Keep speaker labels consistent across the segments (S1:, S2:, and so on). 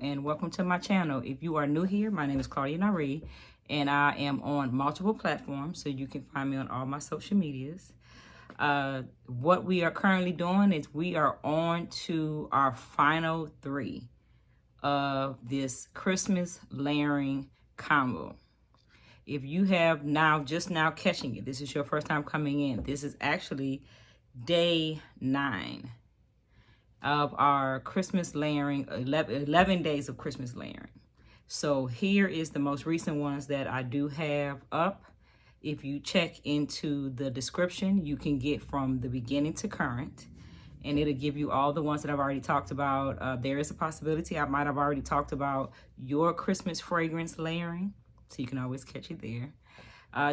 S1: and welcome to my channel. If you are new here, my name is Claudia Nyree and I am on multiple platforms, so you can find me on all my social medias. What we are currently doing is we are on to our final 3 of this Christmas layering combo. If you have just now catching it, this is your first time coming in, this is actually day 9 of our Christmas layering, 11 days of Christmas layering. So here is the most recent ones that I do have up. If you check into the description, you can get from the beginning to current, and it'll give you all the ones that I've already talked about. There is a possibility I might have already talked about your Christmas fragrance layering, so you can always catch it there.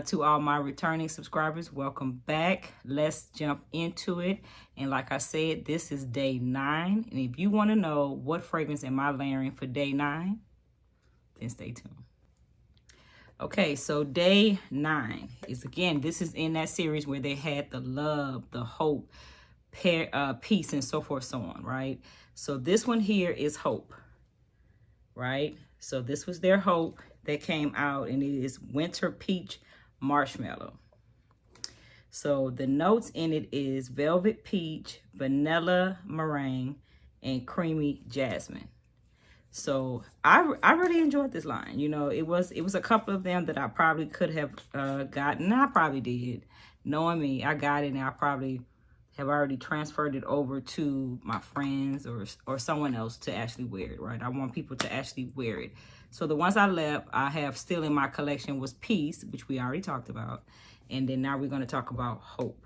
S1: To all my returning subscribers, welcome back. Let's jump into it. And like I said, this is day 9. And if you want to know what fragrance am I layering for day 9, then stay tuned. Okay, so day 9 is, again, this is in that series where they had the love, the hope, peace, and so forth, so on, right? So this one here is hope, right? So this was their hope that came out, and it is Winter Peach Marshmallow. So the notes in it is velvet peach, vanilla meringue, and creamy jasmine. So I really enjoyed this line. You know, it was a couple of them that I probably could have gotten. I probably did. Knowing me, I got it, and I probably have already transferred it over to my friends or someone else to actually wear it, right? I want people to actually wear it. So the ones I left, I have still in my collection was Peace, which we already talked about. And then now we're going to talk about Hope.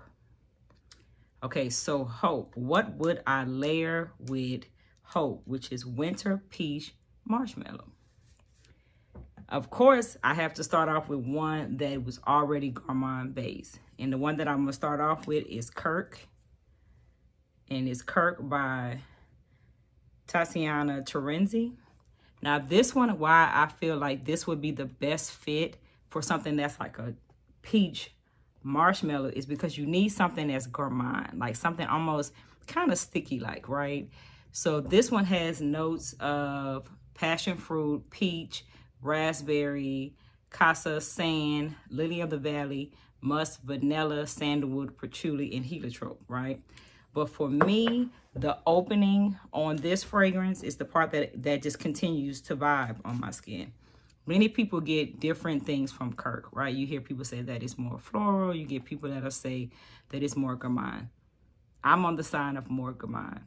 S1: Okay, so Hope. What would I layer with Hope, which is Winter Peach Marshmallow? Of course, I have to start off with one that was already gourmand based. And the one that I'm going to start off with is Kirk. And it's Kirk by Tatiana Terenzi. Now this one, why I feel like this would be the best fit for something that's like a peach marshmallow is because you need something that's gourmand, like something almost kind of sticky like, right? So this one has notes of passion fruit, peach, raspberry, casa, sand, lily of the valley, musk, vanilla, sandalwood, patchouli, and heliotrope, right? But for me, the opening on this fragrance is the part that just continues to vibe on my skin. Many people get different things from Kirk, right? You hear people say that it's more floral. You get people that'll say that it's more gourmand. I'm on the side of more gourmand.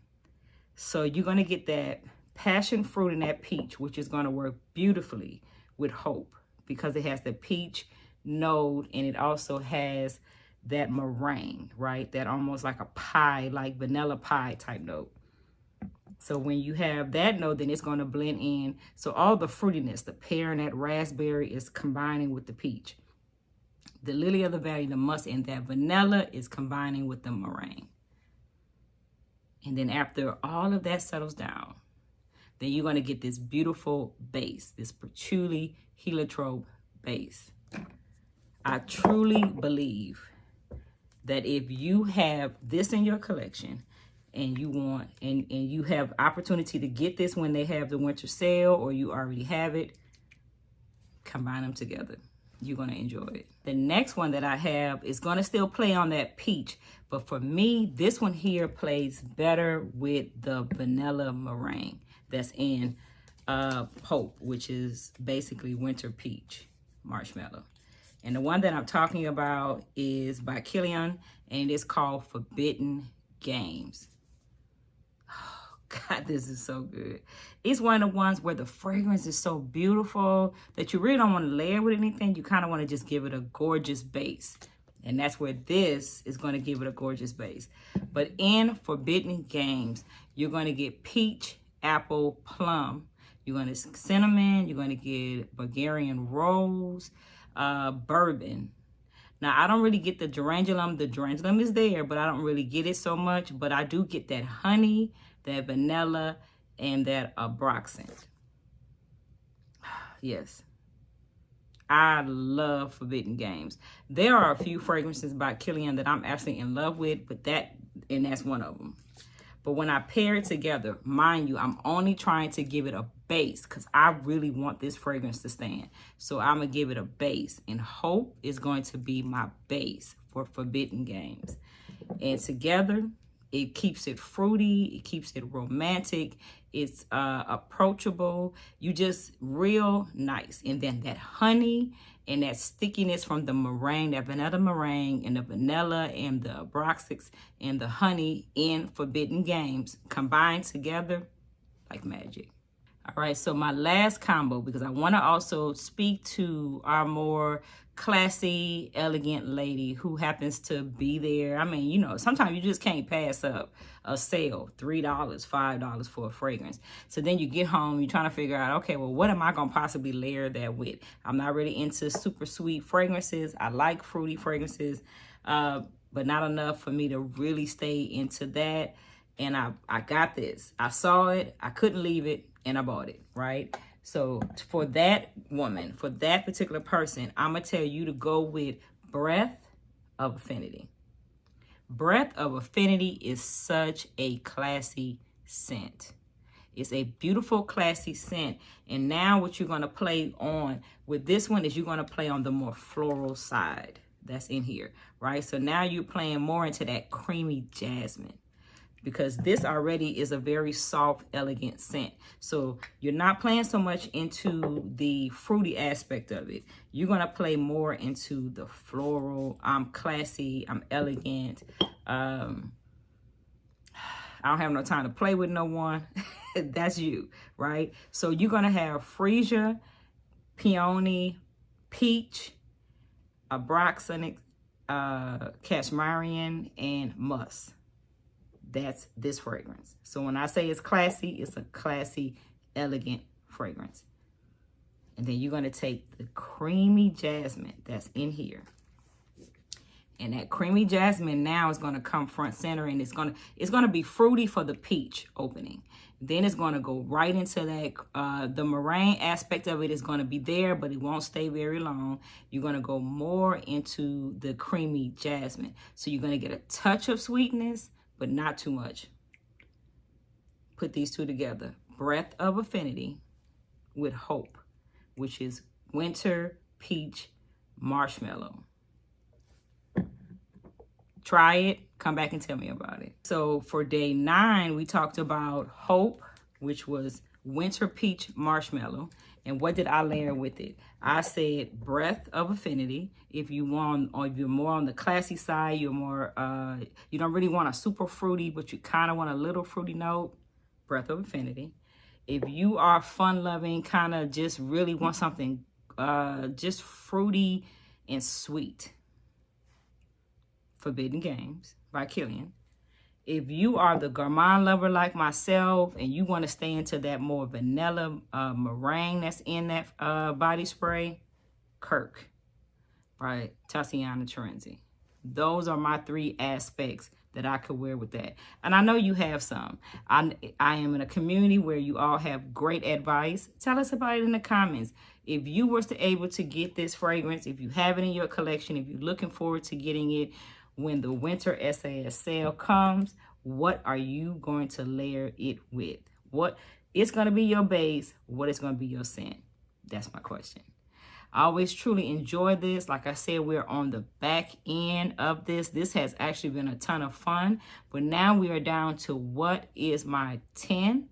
S1: So you're going to get that passion fruit and that peach, which is going to work beautifully with Hope because it has the peach note and it also has that meringue, right? That almost like a pie, like vanilla pie type note. So when you have that note, then it's going to blend in. So all the fruitiness, the pear and that raspberry is combining with the peach. The lily of the valley, the musk, and that vanilla is combining with the meringue. And then after all of that settles down, then you're going to get this beautiful base, this patchouli heliotrope base. I truly believe that if you have this in your collection and you want and you have opportunity to get this when they have the winter sale or you already have it, combine them together. You're going to enjoy it. The next one that I have is going to still play on that peach, but for me, this one here plays better with the vanilla meringue that's in Hope, which is basically Winter Peach Marshmallow. And the one that I'm talking about is by Kilian, and it's called Forbidden Games. Oh, God, this is so good. It's one of the ones where the fragrance is so beautiful that you really don't want to layer with anything. You kind of want to just give it a gorgeous base. And that's where this is going to give it a gorgeous base. But in Forbidden Games, you're going to get peach, apple, plum. You're going to cinnamon. You're going to get Bulgarian rose, bourbon. Now, I don't really get the geranium. The geranium is there, but I don't really get it so much. But I do get that honey, that vanilla, and that abroxant. Yes. I love Forbidden Games. There are a few fragrances by Kilian that I'm actually in love with, but that's one of them. But when I pair it together, mind you, I'm only trying to give it a base because I really want this fragrance to stand. So I'm going to give it a base. And Hope is going to be my base for Forbidden Games. And together, it keeps it fruity. It keeps it romantic. It's approachable. You just real nice. And then that honey and that stickiness from the meringue, that vanilla meringue and the vanilla and the abroxix and the honey in Forbidden Games combined together like magic. All right, so my last combo, because I want to also speak to our more classy, elegant lady who happens to be there. I mean, you know, sometimes you just can't pass up a sale, $3, $5 for a fragrance. So then you get home, you're trying to figure out, okay, well, what am I going to possibly layer that with? I'm not really into super sweet fragrances. I like fruity fragrances, but not enough for me to really stay into that. And I got this. I saw it. I couldn't leave it. And I bought it, right? So for that woman, for that particular person, I'm going to tell you to go with Breath of Affinity. Breath of Affinity is such a classy scent. It's a beautiful, classy scent. And now what you're going to play on with this one is you're going to play on the more floral side that's in here, right? So now you're playing more into that creamy jasmine, because this already is a very soft, elegant scent. So you're not playing so much into the fruity aspect of it. You're gonna play more into the floral. I'm classy, I'm elegant. I don't have no time to play with no one. That's you, right? So you're gonna have freesia, peony, peach, abroxanic, cashmerian, and musk. That's this fragrance. So when I say it's classy, it's a classy, elegant fragrance. And then you're going to take the creamy jasmine that's in here. And that creamy jasmine now is going to come front center, and it's going to be fruity for the peach opening. Then it's going to go right into that, the meringue aspect of it is going to be there, but it won't stay very long. You're going to go more into the creamy jasmine. So you're going to get a touch of sweetness, but not too much. Put these two together. Breath of Affinity with Hope, which is winter, peach, marshmallow. Try it. Come back and tell me about it. So for day 9, we talked about Hope, which was winter, peach, marshmallow. And what did I layer with it? I said Breath of Affinity. If you want, or if you're more on the classy side, you're more, you don't really want a super fruity, but you kind of want a little fruity note, Breath of Affinity. If you are fun-loving, kind of just really want something just fruity and sweet, Forbidden Games by Killian. If you are the gourmand lover like myself and you want to stay into that more vanilla meringue that's in that body spray, Kirk by Tatiana Terenzi. Those are my 3 aspects that I could wear with that. And I know you have some. I am in a community where you all have great advice. Tell us about it in the comments. If you were able to get this fragrance, if you have it in your collection, if you're looking forward to getting it, when the winter SAS sale comes, what are you going to layer it with? What it's going to be your base, what is going to be your scent? That's my question. I always truly enjoy this. Like I said, we're on the back end of this. This has actually been a ton of fun, but now we are down to what is my 10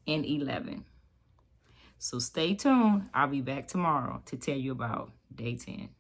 S1: and 11. So stay tuned. I'll be back tomorrow to tell you about day 10.